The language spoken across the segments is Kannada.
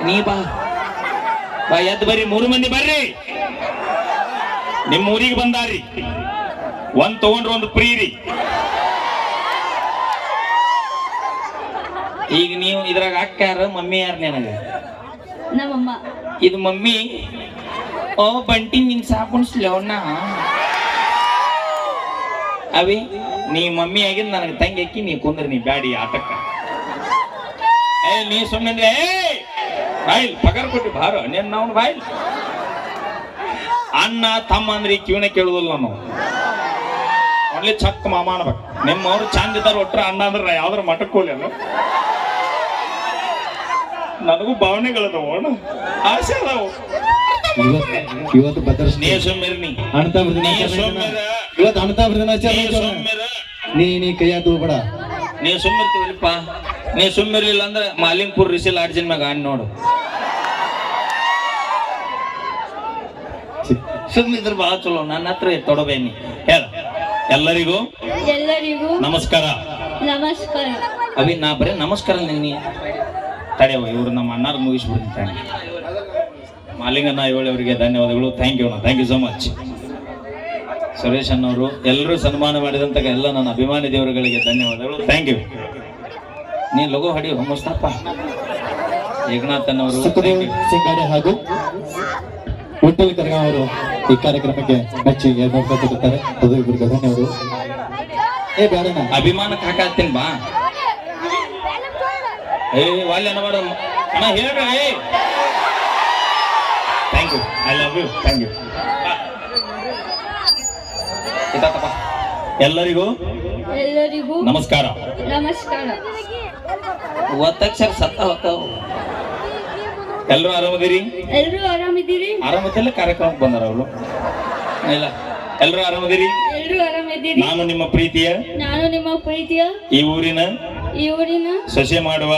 ನೀ ಬಾ ಬಾ ಎದ್ದು ಬರ್ರಿ, 3 ಮಂದಿ ಬರ್ರಿ. ನಿಮ್ಮ ಊರಿಗೆ ಬಂದಾರಿ, ಒಂದ್ ತಗೊಂಡ್ರು ಒಂದು ಫ್ರೀ ರೀ. ಈಗ ನೀವು ಇದ್ರಾಗ ಅಕ್ಕ ಯಾರ ಮಮ್ಮಿ ಯಾರು ನಿನಗ? ನಮ್ಮಮ್ಮ. ಇದು ಮಮ್ಮಿ. ಓ ಬಂಟಿ ನಿನ್ ಸಾಪುಣಿಸ್ಲವಣ್ಣ ಅವಿ, ನೀ ಮಮ್ಮಿ ಆಗಿದ್ ನನಗೆ ತಂಗಿ ಅಕ್ಕಿ, ನೀ ಕುಂದ್ರಿ, ನೀ ಬ್ಯಾಡಿ ಆಟಕ್ಕ. ನೀ ಸುಮ್ಮನೆ ಬಾಯಿಲ್ ಪಗಾರ ಕೊಟ್ಟಿ ಬಾರ ನೀನ್ ನಾವು ಬಾಯಿಲ್. ಅಣ್ಣ ತಮ್ಮ ಅಂದ್ರೆ ಈ ಕಿವಿನ ಕೇಳುದಿಲ್ಲ ನಾವು. ಒಳ್ಳೆ ಚಕ್ ಮಾಮ ಅನ್ಬೇಕು. ನಿಮ್ಮವ್ರು ಚಂದ ಇದ್ದಾರ ಒಟ್ರ ಅಣ್ಣ ಅಂದ್ರೆ ಯಾವ್ದಾರ ಮಠಕ್ಕೆ ಹೋಗ್ಲಿ ಅಲ್ಲ. ನನಗೂ ಭಾವನೆಗಳದವು, ಆಸೆ ಅದಾವು. ಇವತ್ತು ಬದರ್ಸ್ ನೀ ಸುಮ್ಮಿರ್, ನೀ ಅಣ್ತಾ ಇವತ್ತು ಅಣ್ತಾ ನೀ ಕೈಯ ತಗೋಬೇಡ. ನೀ ಸುಮ್ಮಿರ್ತೀವಲ್ಪ. ನೀ ಸುಮ್ಮಿರ್ಲಿಲ್ಲ ಅಂದ್ರೆ ಮಾಲಿಂಗ್ಪುರ್ ರಿಸಿಲ್ ಆಡ್ಜಿನ್ ಮ್ಯಾಗ ಆಣ್ ನೋಡು. ಸುಮ್ಮಿದ್ರ ಬಹಳ ಚಲೋ. ನನ್ನ ಹತ್ರ ತೊಡಬೇನಿ ಹೇಳ. ಎಲ್ಲರಿಗೂ ನಮಸ್ಕಾರ. ನಮಸ್ಕಾರ. ಅವಿ ನಾ ಬರೀ ನಮಸ್ಕಾರ ನಿನ್ನೆ ತಡೆಯವ. ಇವರು ನಮ್ಮ ಅಣ್ಣಾರು ಮುಗಿಸ್ಬಿಡ್ತಾನೆ. ಮಾಲಿಂಗಣ್ಣ ಇವಳವರಿಗೆ ಧನ್ಯವಾದಗಳು. Thank you so much. Suresh ಅನ್ನವರು ಎಲ್ಲರೂ ಸನ್ಮಾನ ಮಾಡಿದಂತ ಎಲ್ಲ ನನ್ನ ಅಭಿಮಾನಿ ದೇವರುಗಳಿಗೆ ಧನ್ಯವಾದಗಳು. Thank you. ನೀ ಲಗೋ ಹಡಿ ಮುಸ್ತಫ ಏಕನಾಥನ್ ಅವರು, ಸಿಂಗಾಡೆ ಹಾಗೂ ವಿಠಲ್ ಕರ್ಗ ಅವರು ಈ ಕಾರ್ಯಕ್ರಮಕ್ಕೆ ಮೆಚ್ಚುಗೆ ನೋಡ್ಕೊತಿರ್ತಾರೆ. ಅದು ಇಬ್ಬರಿಗೆ ಧನ್ಯವಾದಗಳು. ಏ ಬೇಡನ ಅಭಿಮಾನಕ್ಕೆ ಹಾಕಾತೀನಿ ಬಾ. ಏ ವಾಲ್ಯ ಅಣ್ಣ ಹೇಳ್ರಿ. Thank you, I love you, thank you. ಎಲ್ಲರಿಗೂ ನಮಸ್ಕಾರ. ಒತ್ತಕ್ಷರ ಸತ್ತ ಹೋಗ್ತಾವ. ಎಲ್ಲರೂ ಆರಾಮದಿರಿ? ಆರಾಮದಿಲ್ಲ ಕಾರ್ಯಕ್ರಮಕ್ಕೆ ಬಂದಾರ ಅವರು. ಇಲ್ಲ, ಎಲ್ಲರೂ ಆರಾಮದಿರಿ? ನಾನು ನಿಮ್ಮ ಪ್ರೀತಿಯ ಈ ಊರಿನ ಸೊಸೆ ಮಾಡುವ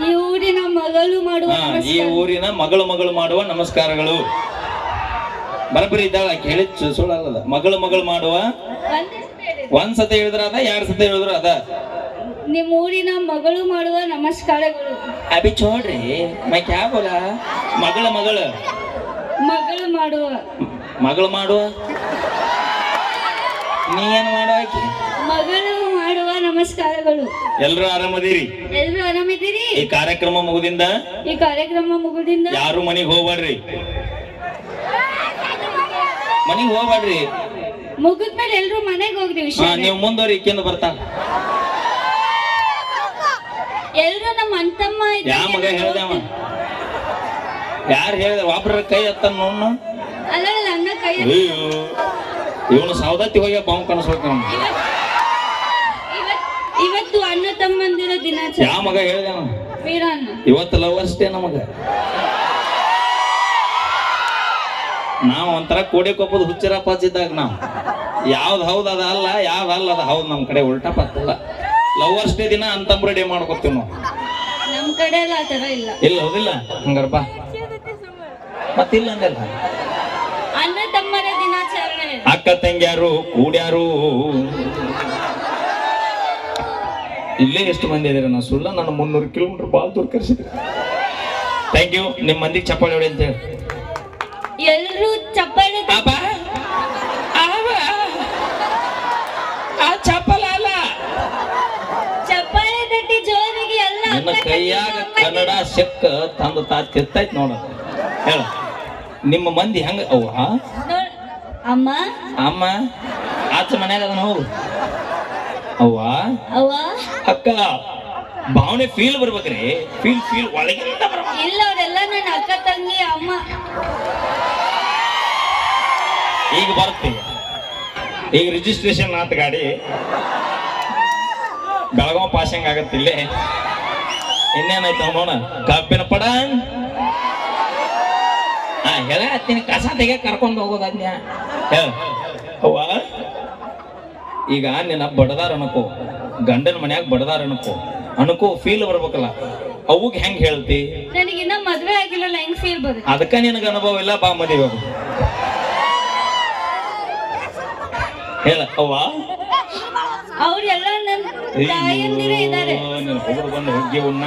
ಈ ಊರಿನ ಮಗಳು ಮಾಡುವ ನಮಸ್ಕಾರಗಳು. ಬರಬರಿ ಇದ್ದಾಳ ಕೇಳಿದ್ ಸುಳ್ಳಲ್ಲದ. ಮಗಳು ಮಾಡುವ ಒಂದ್ ಸತ ಹೇಳಿದ್ರ ಅದ, 2 ಸತ ಹೇಳಿದ್ರ ಅದ. ನಿಮ್ಮ ಊರಿನ ಮಗಳು ಮಾಡುವ ನಮಸ್ಕಾರಗಳು. ಅಭಿ ಚೋಡ್ರಿ ಮೈ ಕ್ಯಾ ಬೋಲ. ಮಗಳು ಮಾಡುವ ನೀ ಏನು ಮಾಡುವ? ಮಗಳು ಮಾಡುವ ನಮಸ್ಕಾರಗಳು. ಎಲ್ರು ಆರಾಮದಿರಿ? ಈ ಕಾರ್ಯಕ್ರಮ ಮುಗುದಿಂದ ಯಾರು ಮನೆಗೆ ಹೋಗ್ಬೇಡ್ರಿ. ಮುಗಿದ್ಮೇಲೆ ಎಲ್ರು ಮನೆಗೆ ಹೋಗ್ರಿ. ನೀವು ಮುಂದುವರಿ. ಈಕೆಂದು ಬರ್ತಾ ಎಲ್ರು ನಮ್ಮ ಅಂತಮ್ಮ. ಯಾವ ಮಗ ಹೇಳ್ದವ? ಯಾರು ಹೇಳಿದ? ಒಬ್ರ ಕೈ ಎತ್ತ ನೋಡ್. ಅಲ್ಲ ನನ್ನ ಕೈ. ಇವನು ಸೌದತ್ತಿ ಹೋಗಿ ಬಾವು ಕಾಣಿಸ್ಬೇಕು. ಇವತ್ತು ಅಣ್ಣ ತಮ್ಮಂದಿರ ದಿನಾಚರಣೆ. ಯಾವ ಮಗ ಹೇಳ್ದವ? ವೀರಣ್ಣ. ಇವತ್ತು ಲವರ್ಸ್ ಡೇ ನಮಗ. ನಾವು ಒಂಥರ ಕೋಡೆ ಕೊಪ್ಪದ ಹುಚ್ಚರ ಪಚ್ಚಿದ್ದಾಗ ನಾವು ಯಾವ್ದು ಹೌದು ಅದ ಅಲ್ಲ, ಯಾವ್ದು ಅಲ್ಲ ಅದ ಹೌದು. ನಮ್ ಕಡೆ ಉಲ್ಟಾ ಪತ್ತಿಲ್ಲ. ಲವರ್ಸ್ ಡೇ ದಿನ ಅಂತಂಬ್ರ ಡೇ ಮಾಡ್ಕೊತೀವಿ ನಾವು. ನಮ್ ಕಡೆ ಎಲ್ಲ ಆ ತರ ಇಲ್ಲ. ಹೌದಿಲ್ಲ? ಹಂಗಾರಪ್ಪ ಮತ್ತಿಲ್ಲ ಅಂದಲ್ಲ. ಅಣ್ಣ ತಮ್ಮರ ದಿನಾಚರಣೆ. ಅಕ್ಕ ತಂಗ್ಯಾರು ಕೂಡ್ಯಾರು. ಇಲ್ಲೇ ಎಷ್ಟು ಮಂದಿ ಇದಾರೆ? ನಾ ಸುಳ್ಳ ನಾನು 300 ಕಿಲೋಮೀಟರ್ ಬಾಳ ದೂರ ಕರ್ಸಿದ್ರಿ. Thank you. ನಿಮ್ಮ ಮಂದಿಗೆ ಚಪ್ಪಾಳೆ ಹೊಡಿ ಅಂತ ಹೇಳಿ. ಎಲ್ರು ಚಪ್ಪಾಳೆ. ಚಪ್ಪಲ ಅಲ್ಲ, ಚಪ್ಪಾಳೆ ತಟ್ಟಿ ಜೋರಿಗೆ ಎಲ್ಲ. ನನ್ನ ಕೈಯಾಗ ಕನ್ನಡ ಸೆಕ್ಕ ತಂದು ತಿರ್ತಾಯ್ತು ನೋಡ. ಹೇಳ ನಿಮ್ಮ ಮಂದಿ ಹೆಂಗ? ಅಮ್ಮ ಆಚೆ ಮನ್ಯಾಗ ಅದನ್ನ ಹೋಗು. ಅವ್ವ ಅಕ್ಕ ಭಾವನೆ ಫೀಲ್ ಬರ್ಬೇಕ್ರಿ. ಫೀಲ್ ಒಳಗಿಂದ ಬರ್ಬೇಕು. ಇಲ್ಲ, ಅವರೆಲ್ಲ ನನ್ನ ಅಕ್ಕ ತಂಗಿ ಅಮ್ಮ. ಈಗ ಬರ್ತೀವಿ. ಈಗ ರಿಜಿಸ್ಟ್ರೇಷನ್ ಆತ ಗಾಡಿ. ಬೆಳಗಾವ್ ಪಾಸಿಂಗ್ ಆಗತ್ತಿಲ್ಲೇ. ಇನ್ನೇನಾಯ್ತು ನೋಡ. ಕಬ್ಬಿನ ಪಡ ಹೇಳತ್ತೀನಿ. ಕಸ ತೆಗೆ ಕರ್ಕೊಂಡು ಹೋಗೋದನ್ಯ. ಅವ್ವ ಈಗ ನಿನ್ನ ಬಡದಾರ ಅನ್ಕೋ, ಗಂಡನ ಮನ್ಯಾಗ ಬಡದಾರ ಅನ್ಕೋ ಫೀಲ್ ಬರ್ಬೇಕಲ್ಲ. ಅವಗ್ ಹೆಂಗ್ ಹೇಳ್ತಿ? ನನಗಿನ್ನ ಮದ್ವೆ ಆಗಿಲ್ಲ, ಹೆಂಗ್ ಫೀಲ್ ಬರುತ್ತೆ? ಅದಕ್ಕ ನಿನಗ ಅನುಭವ ಇಲ್ಲ. ಬಾ ಮದುವೆ ಹೋಗು. ಹೇಳ ಅವ್ವ. ಅವ್ರೆಲ್ಲ ತಾಯಂದಿರು ಇದ್ದಾರೆ. ಹೋಗ್ರು ಬಂದು ಹೋಗಿ ಉಣ್ಣ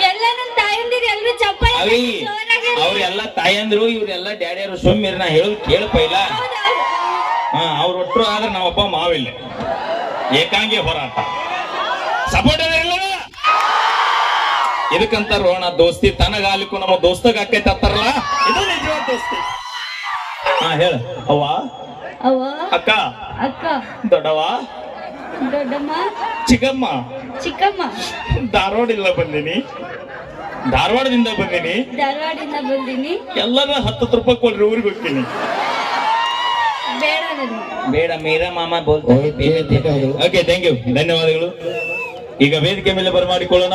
ಎಲ್ಲ ನನ್ನ ತಾಯಂದಿರು ಎಲ್ರು ಚಪ್ಪಾಳೆ ಅವಿ ಜೋರಾಗಿ ಅವ್ರೆಲ್ಲ ತಾಯಂದ್ರು ಇವ್ರೆಲ್ಲ ಡ್ಯಾಡಿಯರು ಸುಮ್ಮಿರ್ ನಾ ಹೇಳುದು ಕೇಳಪ್ಪ ಇಲ್ಲ ಹಾ ಅವ್ರ ಒಟ್ಟರು ಆದ್ರೆ ನಮ್ಮಪ್ಪ ಮಾವಿಲ್ಲ ಏಕಾಂಗಿ ಹೋರಾಟ ಸಪೋರ್ಟ್ ಇಲ್ಲ ಇದಕ್ಕಂತ ರೋಣ ದೋಸ್ತಿ ತನಗಾಲಿಕ್ಕೂ ನಮ್ಮ ದೋಸ್ತಗ ಆಕೈತೆ ಅಂತಾರಲ್ಲ ಇದು ನಿಜವಾದ ದೋಸ್ತಿ ಹಾ ಹೇಳ ಅವ್ವ ಅವ್ವ ಅಕ್ಕ ಅಕ್ಕ ದೊಡ್ಡವ ದೊಡ್ಡಮ್ಮ ಚಿಕ್ಕಮ್ಮ ಚಿಕ್ಕಮ್ಮ ಧಾರವಾಡಿಲ್ಲ ಬಂದೀನಿ ಧಾರವಾಡದಿಂದ ಬಂದೀನಿ ಧಾರವಾಡಿಂದ ಬಂದೀನಿ. ಎಲ್ಲರ 10 ರೂಪಾಯಿ ಕೊಡ್ರಿ ಊರಿಗೆ ಹೋಗ್ತೀನಿ ಬೇಡ ನನಗೆ. ಬೇಡ ಮೀರಾ ಮಾಮ ಓಕೆ, ಧನ್ಯವಾದಗಳು. ಓಕೆ ಥ್ಯಾಂಕ್ ಯು ಧನ್ಯವಾದಗಳು. ಈಗ ವೇದಿಕೆ ಮೇಲೆ ಬರಮಾಡಿಕೊಳ್ಳೋಣ.